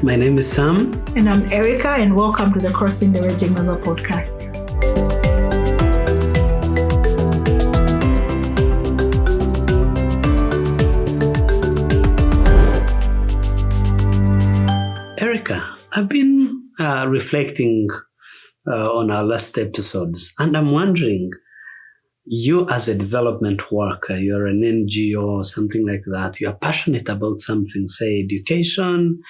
My name is Sam. And I'm Erica, and welcome to the Crossing the Raging River podcast. Erica, I've been reflecting on our last episodes, and I'm wondering, you as a development worker, you're an NGO or something like that, you're passionate about something, say education,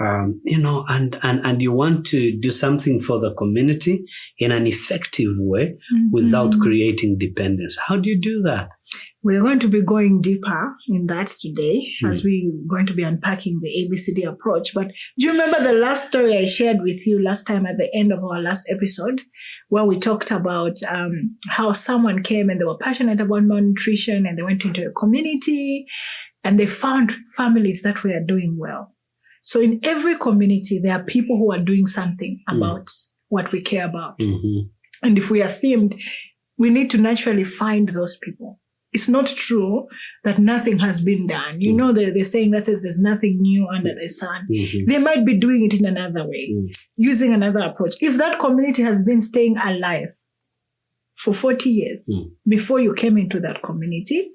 and you want to do something for the community in an effective way without creating dependence. How do you do that? We're going to be going deeper in that today as we're going to be unpacking the ABCD approach. But do you remember the last story I shared with you last time at the end of our last episode, where we talked about how someone came and they were passionate about malnutrition and they went into a community and they found families that were doing well. So in every community, there are people who are doing something about what we care about. And if we are themed, we need to naturally find those people. It's not true that nothing has been done. You know, the saying that says there's nothing new under the sun. They might be doing it in another way, using another approach. If that community has been staying alive for 40 years before you came into that community,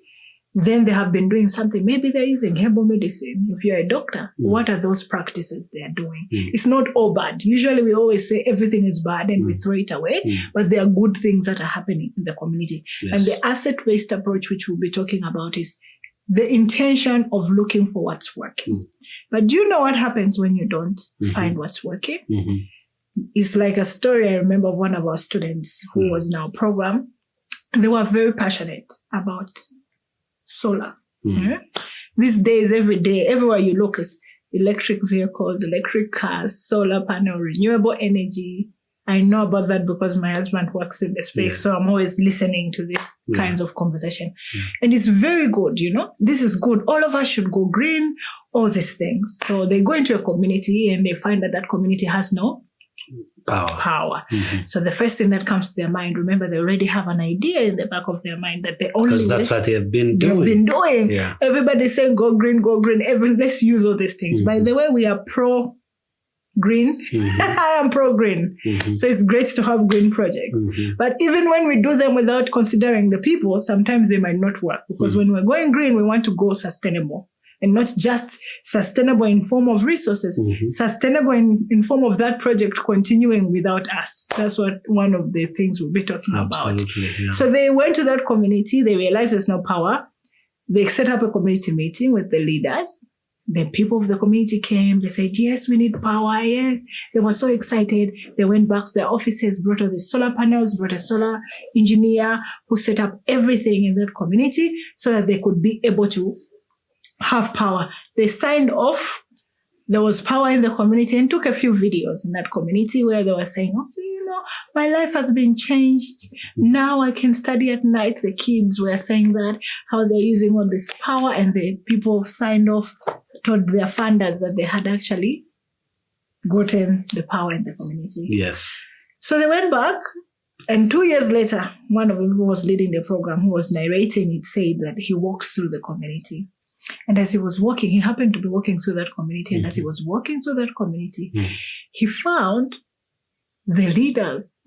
then they have been doing something. Maybe they're using herbal medicine. If you're a doctor, what are those practices they are doing? It's not all bad. Usually we always say everything is bad and we throw it away, but there are good things that are happening in the community. Yes. And the asset-based approach, which we'll be talking about, is the intention of looking for what's working. But do you know what happens when you don't find what's working? It's like a story I remember of one of our students who was in our program. They were very passionate about solar. These days, every day, everywhere you look is electric vehicles, electric cars, solar panel, renewable energy. I know about that because my husband works in the space, so I'm always listening to these kinds of conversation. And it's very good, you know. This is good. All of us should go green, all these things. So they go into a community and they find that that community has no power. So the first thing that comes to their mind, remember, they already have an idea in the back of their mind that they only, because that's what they have been doing. Yeah. Everybody's saying go green, go green. Let's use all these things. By the way, we are pro green. I am pro green. So it's great to have green projects. But even when we do them without considering the people, sometimes they might not work, because when we're going green, we want to go sustainable. And not just sustainable in form of resources, sustainable in form of that project continuing without us. That's what one of the things we'll be talking about. Yeah. So they went to that community. They realized there's no power. They set up a community meeting with the leaders. The people of the community came. They said, yes, we need power. Yes. They were so excited. They went back to their offices, brought all the solar panels, brought a solar engineer who set up everything in that community so that they could be able to have power. They signed off. There was power in the community, and took a few videos in that community where they were saying, okay, you know, my life has been changed. Now I can study at night. The kids were saying that, how they're using all this power, and the people signed off, told their funders that they had actually gotten the power in the community. Yes. So they went back, and 2 years later, one of them who was leading the program, who was narrating it, said that he walked through the community. And as he was walking, he happened to be walking through that community. And as he was walking through that community, he found the leaders,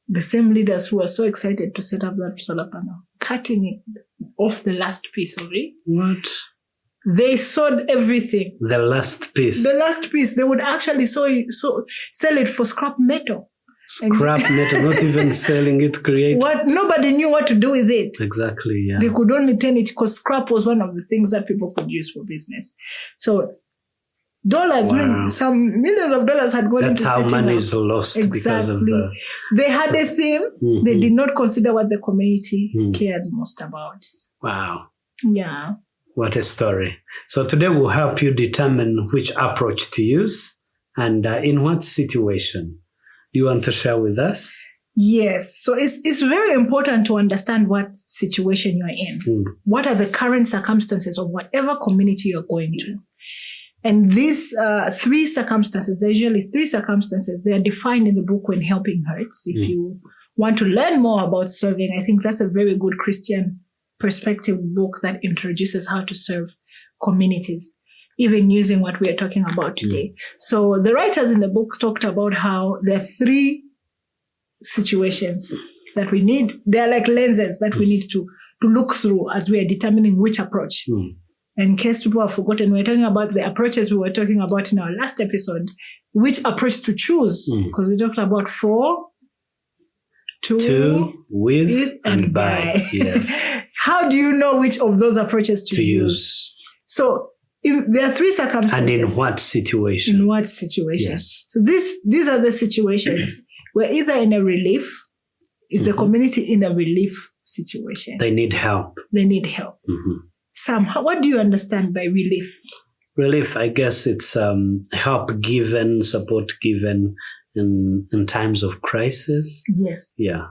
the same leaders who were so excited to set up that solar panel, cutting it off the last piece of it. What? They sold everything. The last piece. The last piece. They would actually sell it for scrap metal. Scrap metal, not even selling it, create. Nobody knew what to do with it. Exactly, yeah. They could only turn it, because scrap was one of the things that people could use for business. So some millions of dollars had gone into setting up. That's how money is lost. Exactly. Because of they had a theme. They did not consider what the community cared most about. Wow. Yeah. What a story. So today we'll help you determine which approach to use and in what situation. Do you want to share with us? Yes. So it's very important to understand what situation you're in. What are the current circumstances of whatever community you're going to? And these three circumstances, there's usually three circumstances. They are defined in the book When Helping Hurts. If you want to learn more about serving, I think that's a very good Christian perspective book that introduces how to serve communities. even using what we are talking about today. So the writers in the book talked about how there are 3 situations that we need. They're like lenses that we need to look through as we are determining which approach. In case people have forgotten, we're talking about the approaches we were talking about in our last episode, which approach to choose, because we talked about 4, 2, with, and by. Yes. How do you know which of those approaches to use? So there are 3 circumstances. And in what situation? In what situation? Yes. So these are the situations where either in a relief, is the community in a relief situation? They need help. They need help. Sam, what do you understand by relief? Relief, I guess it's help given, support given in times of crisis. Yes. Yeah.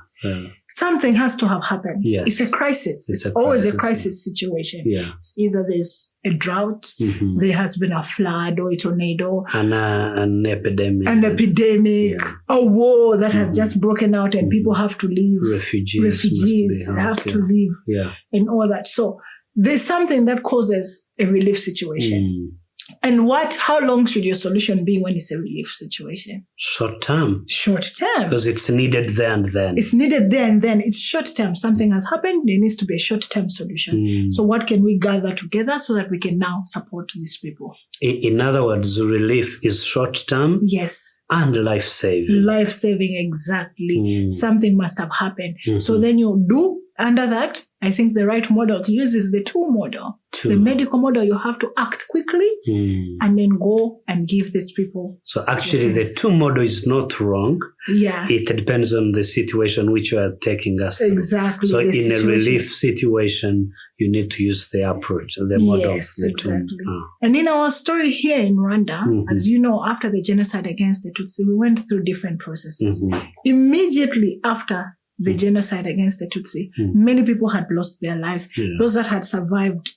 Something has to have happened. Yes. It's a crisis. It's always a crisis situation. Yeah. It's either there's a drought, there has been a flood or a tornado, an epidemic. A war that has just broken out and people have to leave. Refugees have to leave. Yeah. And all that. So there's something that causes a relief situation. And how long should your solution be when it's a relief situation? Short term. Short term. Because it's needed there and then. It's needed there and then. It's short term. Something has happened. There needs to be a short term solution. So what can we gather together so that we can now support these people? In other words, relief is short term. Yes. And life saving. Life saving, exactly. Something must have happened. So then you do. Under that, I think the right model to use is the 2 model. The medical model, you have to act quickly and then go and give these people. So actually the 2 model is not wrong. Yeah. It depends on the situation which you are taking us through. Exactly. So in a relief situation, you need to use the approach, the model. Yes, exactly. And in our story here in Rwanda, as you know, after the genocide against the Tutsi, we went through different processes. Immediately after the genocide against the Tutsi, many people had lost their lives. Those that had survived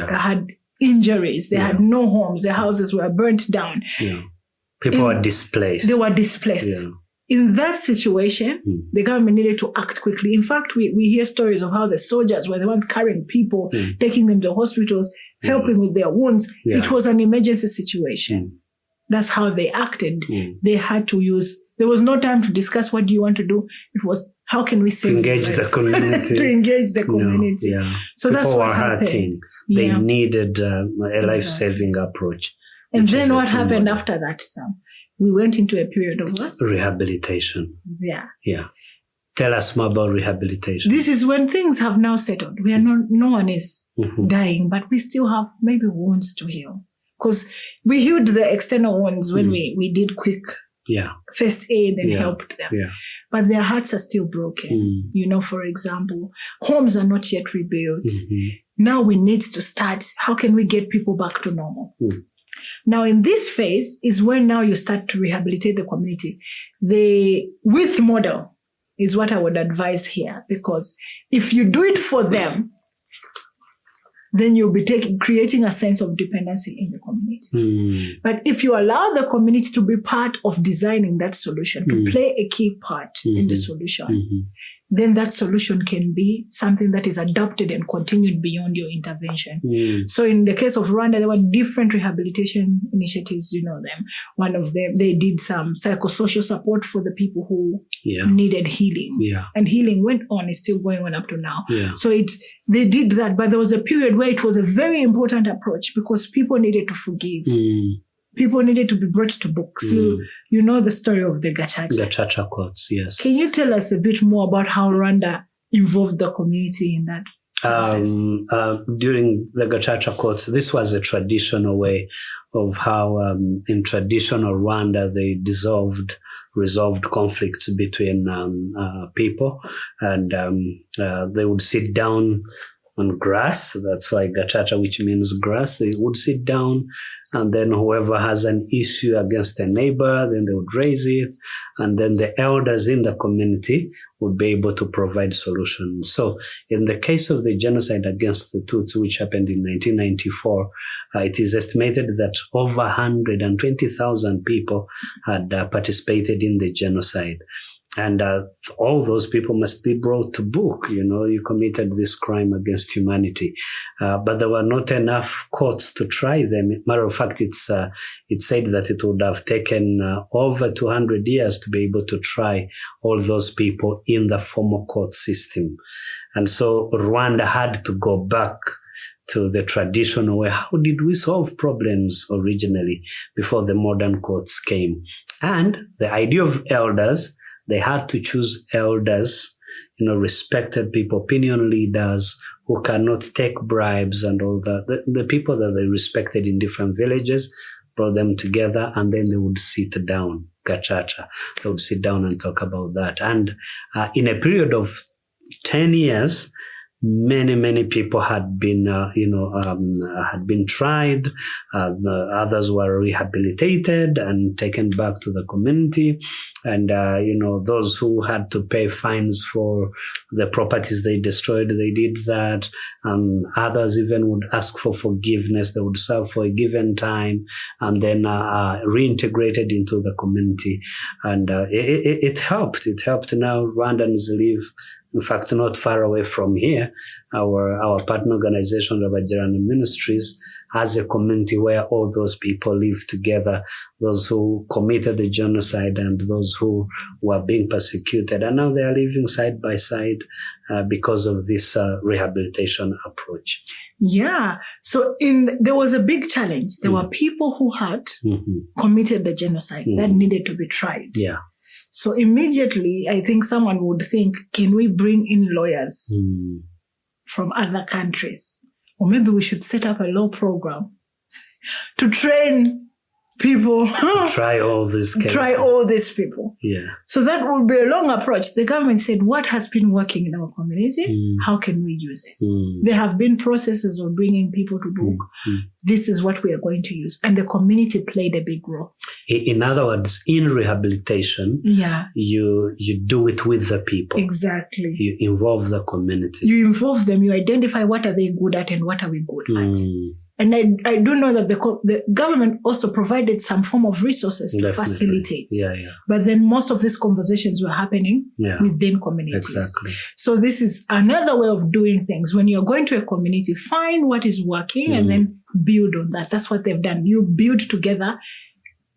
had injuries. They had no homes. Their houses were burnt down. People were displaced. They were displaced. In that situation, the government needed to act quickly. In fact, we hear stories of how the soldiers were the ones carrying people, taking them to hospitals, helping with their wounds. It was an emergency situation. That's how they acted. They had to use. There was no time to discuss what do you want to do. It was how can we save engage the community. To engage the community. So people that's what were hurting. They needed a life-saving approach. And then what happened after that, Sam? We went into a period of what? Rehabilitation. Yeah. Tell us more about rehabilitation. This is when things have now settled. We are no one is dying, but we still have maybe wounds to heal. Because we healed the external wounds when we did quick first aid and helped them. But their hearts are still broken. You know, for example, homes are not yet rebuilt. Now we need to start. How can we get people back to normal? Now in this phase is when now you start to rehabilitate the community. The with model is what I would advise here, because if you do it for them, then you'll be creating a sense of dependency in the community. But if you allow the community to be part of designing that solution, to play a key part in the solution, then that solution can be something that is adopted and continued beyond your intervention. So in the case of Rwanda, there were different rehabilitation initiatives, you know them. One of them, they did some psychosocial support for the people who needed healing. And healing went on, is still going on up to now. So they did that, but there was a period where it was a very important approach because people needed to forgive. People needed to be brought to books. You know the story of the Gachacha. Gachacha courts, yes. Can you tell us a bit more about how Rwanda involved the community in that process? During the Gachacha courts, this was a traditional way of how in traditional Rwanda they resolved conflicts between people, and they would sit down on grass. That's why Gachacha, which means grass. They would sit down, and then whoever has an issue against a neighbor, then they would raise it, and then the elders in the community would be able to provide solutions. So in the case of the genocide against the Tutsi, which happened in 1994, it is estimated that over 120,000 people had participated in the genocide. And all those people must be brought to book. You committed this crime against humanity. But there were not enough courts to try them. Matter of fact, it said that it would have taken over 200 years to be able to try all those people in the formal court system. And so Rwanda had to go back to the traditional way. How did we solve problems originally before the modern courts came? And the idea of elders, they had to choose elders, respected people, opinion leaders who cannot take bribes and all that. The people that they respected in different villages, brought them together, and then they would sit down, gachacha. They would sit down and talk about that. And in a period of 10 years, many people had been, had been tried. Others were rehabilitated and taken back to the community. And, those who had to pay fines for the properties they destroyed, they did that. Others even would ask for forgiveness. They would serve for a given time and then reintegrated into the community. And it helped. It helped. Now Rwandans live, in fact, not far away from here. Our partner organization, Rabagirana Ministries, has a community where all those people live together, those who committed the genocide and those who were being persecuted. And now they are living side by side because of this rehabilitation approach. Yeah. So there was a big challenge. There were people who had committed the genocide that needed to be tried. Yeah. So immediately, I think someone would think, can we bring in lawyers from other countries? Or maybe we should set up a law program to train people. Try all these people. Yeah. So that would be a long approach. The government said, what has been working in our community? How can we use it? There have been processes of bringing people to book. This is what we are going to use. And the community played a big role. In other words, in rehabilitation, you do it with the people. Exactly. You involve the community. You involve them. You identify what are they good at and what are we good at. And I do know that the government also provided some form of resources to facilitate. Yeah. But then most of these conversations were happening within communities. Exactly. So this is another way of doing things. When you're going to a community, find what is working and then build on that. That's what they've done. You build together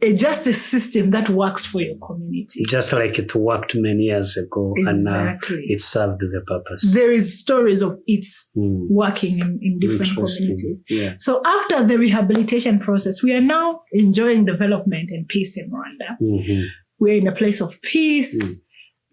a justice system that works for your community. Just like it worked many years ago, and now it served the purpose. There is stories of its working in different communities. Yeah. So after the rehabilitation process, we are now enjoying development and peace in Rwanda. We're in a place of peace.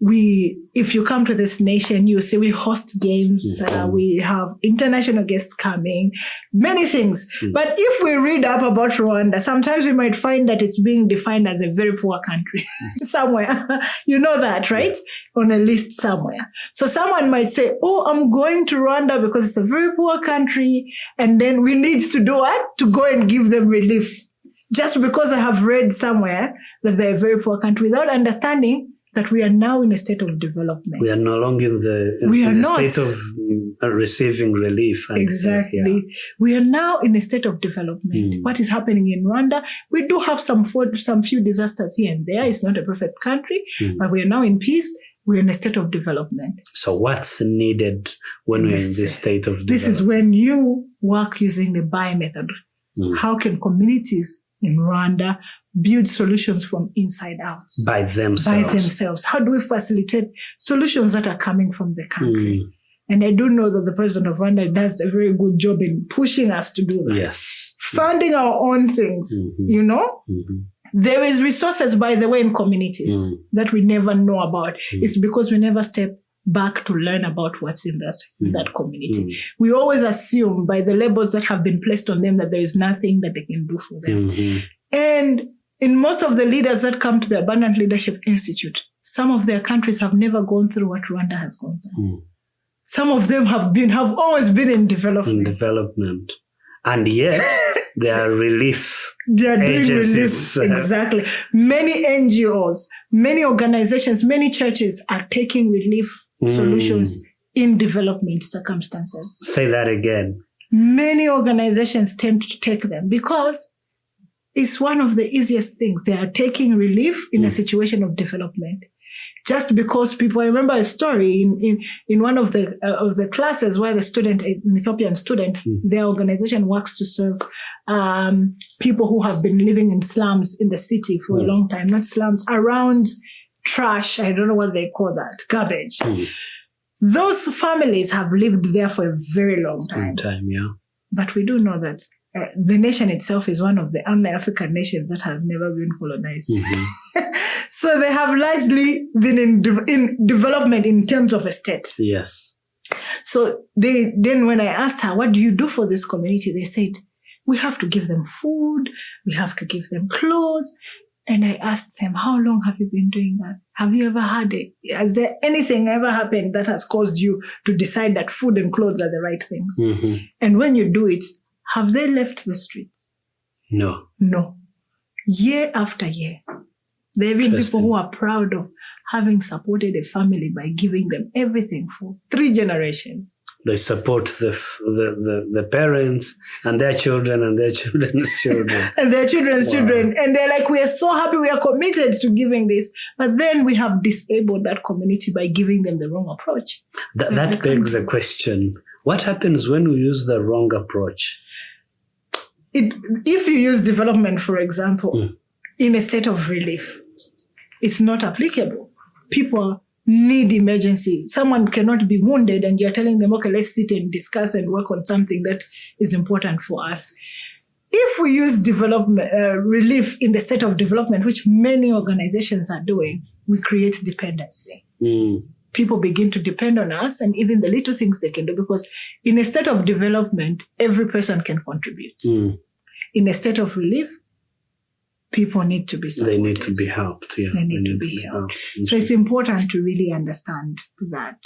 If you come to this nation, you see we host games. We have international guests coming, many things. But if we read up about Rwanda, sometimes we might find that it's being defined as a very poor country somewhere. You know that, right? On a list somewhere. So someone might say, oh, I'm going to Rwanda because it's a very poor country. And then we need to do what? To go and give them relief. Just because I have read somewhere that they're a very poor country without understanding that we are now in a state of development. We are no longer in a state of receiving relief. Exactly. We are now in a state of development. What is happening in Rwanda? We do have some few disasters here and there. It's not a perfect country, but we are now in peace. We're in a state of development. So what's needed when we're in this state of development? This is when you work using the buy method. How can communities in Rwanda build solutions from inside out? By themselves. How do we facilitate solutions that are coming from the country? And I do know that the president of Rwanda does a very good job in pushing us to do that. Yes. Funding our own things, There is resources, by the way, in communities that we never know about. It's because we never step back to learn about what's in that community. We always assume by the labels that have been placed on them that there is nothing that they can do for them. And in most of the leaders that come to the Abundant Leadership Institute, some of their countries have never gone through what Rwanda has gone through. Some of them have always been in development. And yet, they are relief They are doing agencies. relief. Exactly. Many NGOs, many organizations, many churches are taking relief solutions in development circumstances. Say that again. Many organizations tend to take them because it's one of the easiest things. They are taking relief in a situation of development. just because people, I remember a story in one of the classes where an Ethiopian student, their organization works to serve people who have been living in slums in the city for a long time, not slums, around trash. I don't know what they call that, garbage. Those families have lived there for a very long time. But we do know that the nation itself is one of the only African nations that has never been colonized. So they have largely been in development in terms of a state. Yes. So then when I asked her, what do you do for this community? They said, we have to give them food. We have to give them clothes. And I asked them, how long have you been doing that? Have you ever had it? Has there anything ever happened that has caused you to decide that food and clothes are the right things? And when you do it, have they left the streets? No. Year after year. There have been people who are proud of having supported a family by giving them everything for 3 generations. They support the parents and their children and their children's children. And their children's children. And they're like, we are so happy, we are committed to giving this. But then we have disabled that community by giving them the wrong approach. That begs the question, what happens when we use the wrong approach? If you use development, for example, in a state of relief, it's not applicable. People need emergency. Someone cannot be wounded and you're telling them, okay, let's sit and discuss and work on something that is important for us. If we use development, relief in the state of development, which many organizations are doing, we create dependency. People begin to depend on us and even the little things they can do, because in a state of development, every person can contribute. In a state of relief, people need to be supported. They need to be helped. Yeah, they need to be helped. So it's important to really understand that.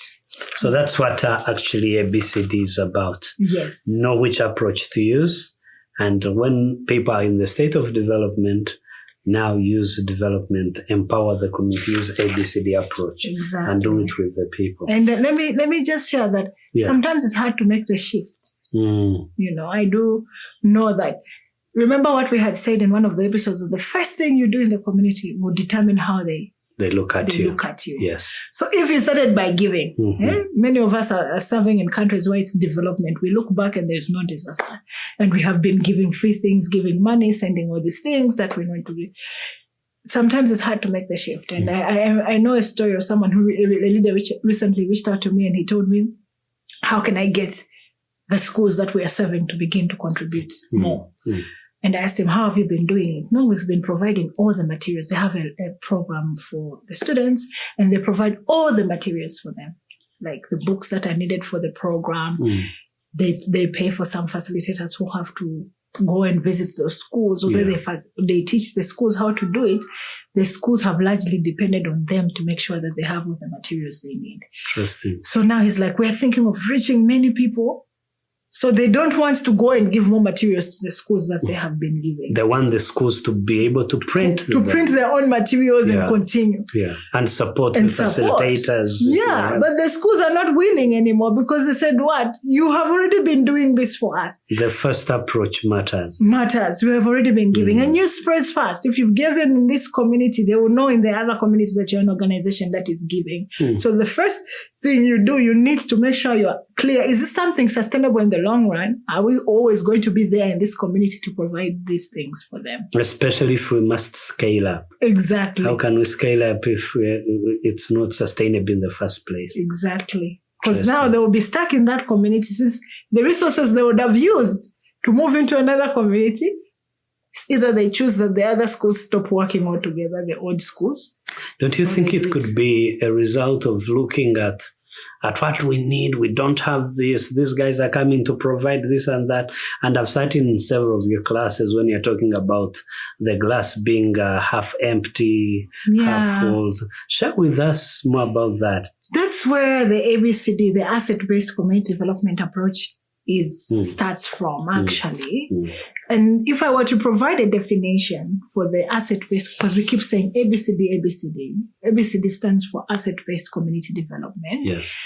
So that's what actually ABCD is about. Yes. Know which approach to use. And when people are in the state of development, now use development, empower the community, use ABCD approach. Exactly. And do it with the people. And let me just share that sometimes it's hard to make the shift. I do know that. Remember what we had said in one of the episodes, that the first thing you do in the community will determine how they look at you. Yes. So if you started by giving, many of us are serving in countries where it's development. We look back and there's no disaster. And we have been giving free things, giving money, sending all these things that we want to do. Sometimes it's hard to make the shift. And I know a story of someone a leader recently reached out to me and he told me, how can I get the schools that we are serving to begin to contribute more? And I asked him, how have you been doing it? No, we've been providing all the materials. They have a program for the students and they provide all the materials for them, like the books that are needed for the program. They pay for some facilitators who have to go and visit those schools. Although they teach the schools how to do it, the schools have largely depended on them to make sure that they have all the materials they need. Interesting. So now he's like, we're thinking of reaching many people. So they don't want to go and give more materials to the schools that they have been giving. They want the schools to be able to print print their own materials and continue. And support the facilitators. But the schools are not willing anymore because they said, what? You have already been doing this for us. The first approach matters. We have already been giving. And news spreads fast. If you've given in this community, they will know in the other communities that you're an organization that is giving. So the first thing you do, you need to make sure you're clear. Is this something sustainable in the long run? Are we always going to be there in this community to provide these things for them? Especially if we must scale up. Exactly. How can we scale up if it's not sustainable in the first place? Exactly. Because now they will be stuck in that community since the resources they would have used to move into another community, either they choose that the other schools stop working altogether, the old schools. Don't you think it could be a result of looking at what we need? We don't have this. These guys are coming to provide this and that. And I've sat in several of your classes when you're talking about the glass being half empty, half full. Share with us more about that. That's where the ABCD, the asset-based community development approach, starts from, actually. And if I were to provide a definition for the asset-based, because we keep saying ABCD stands for asset-based community development. Yes.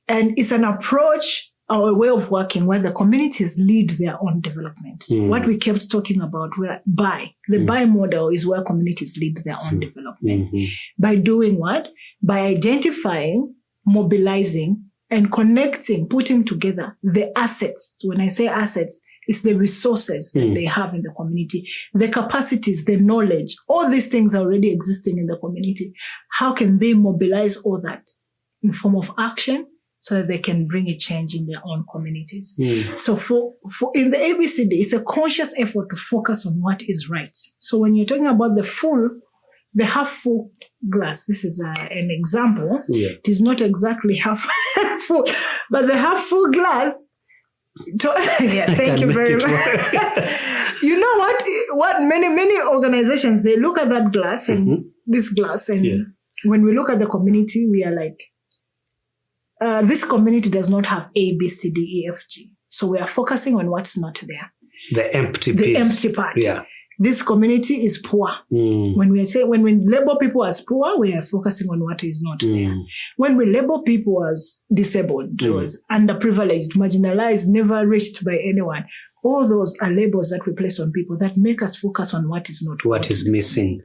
And it's an approach or a way of working where the communities lead their own development. What we kept talking about, where the buy model is where communities lead their own development. By doing what? By identifying, mobilizing, and connecting, putting together the assets. When I say assets, it's the resources that they have in the community, the capacities, the knowledge, all these things are already existing in the community. How can they mobilize all that in form of action so that they can bring a change in their own communities? So for in the ABCD, it's a conscious effort to focus on what is right. So when you're talking about the half full glass, this is an example. It is not exactly half full, but the half full glass. Thank you very much. You know what many organizations, they look at that glass and this glass, and when we look at the community, we are like, this community does not have A, B, C, D, E, F, G. So we are focusing on what's not there. The empty piece. The empty part. This community is poor. When we label people as poor, we are focusing on what is not there. When we label people as disabled, or as underprivileged, marginalized, never reached by anyone, all those are labels that we place on people that make us focus on what is not. What is missing.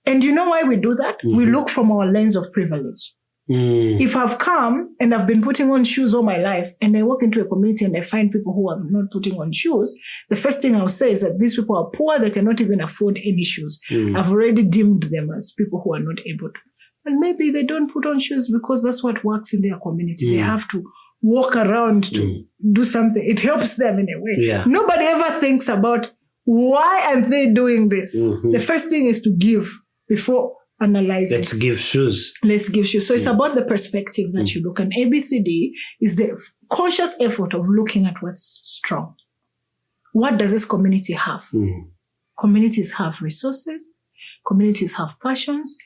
And you know why we do that? We look from our lens of privilege. If I've come and I've been putting on shoes all my life and I walk into a community and I find people who are not putting on shoes, the first thing I'll say is that these people are poor, they cannot even afford any shoes. I've already deemed them as people who are not able to. And maybe they don't put on shoes because that's what works in their community. They have to walk around to do something. It helps them in a way. Nobody ever thinks about why aren't they doing this. The first thing is to give before analyzing. Let's give shoes. So it's about the perspective that you look. And ABCD is the conscious effort of looking at what's strong. What does this community have? Communities have resources. Communities have passions.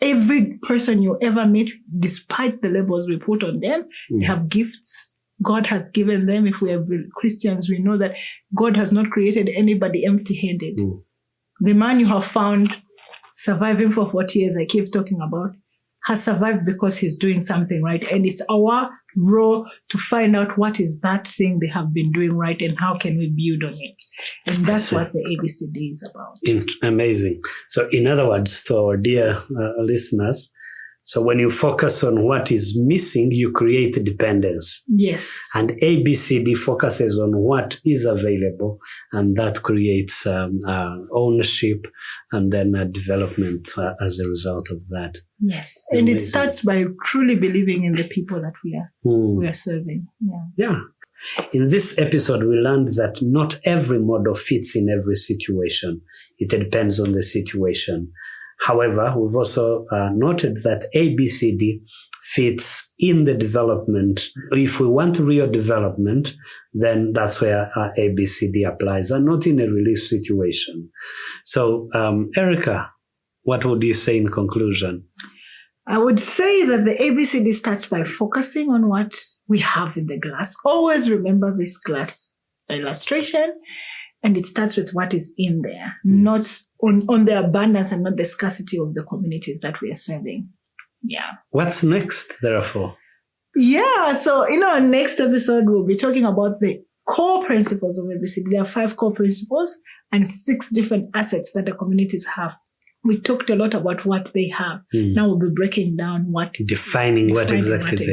Every person you ever meet, despite the labels we put on them, they have gifts. God has given them. If we are Christians, we know that God has not created anybody empty-handed. The man you have found surviving for 40 years, I keep talking about, has survived because he's doing something right. And it's our role to find out what is that thing they have been doing right and how can we build on it. And that's what the ABCD is about. Amazing. So in other words, to our dear listeners, so when you focus on what is missing, you create dependence. Yes. And ABCD focuses on what is available, and that creates ownership and then development as a result of that. Yes. And it starts by truly believing in the people that we are serving. Yeah. In this episode, we learned that not every model fits in every situation. It depends on the situation. However, we've also noted that ABCD fits in the development. If we want real development, then that's where ABCD applies, and not in a relief situation. So, Erica, what would you say in conclusion? I would say that the ABCD starts by focusing on what we have in the glass. Always remember this glass illustration. And it starts with what is in there, not on the abundance and not the scarcity of the communities that we are serving. Yeah. What's next, therefore? Yeah. So in our next episode, we'll be talking about the core principles of ABCD. There are 5 core principles and 6 different assets that the communities have. We talked a lot about what they have. Now we'll be breaking down defining what exactly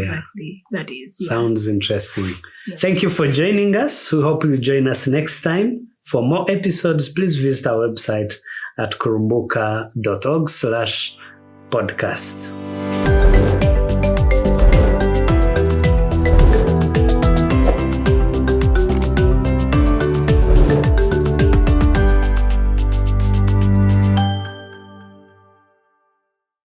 that is. Yeah. Sounds interesting. Yeah. Thank you for joining us. We hope you join us next time. For more episodes, please visit our website at kurumbuka.org/podcast.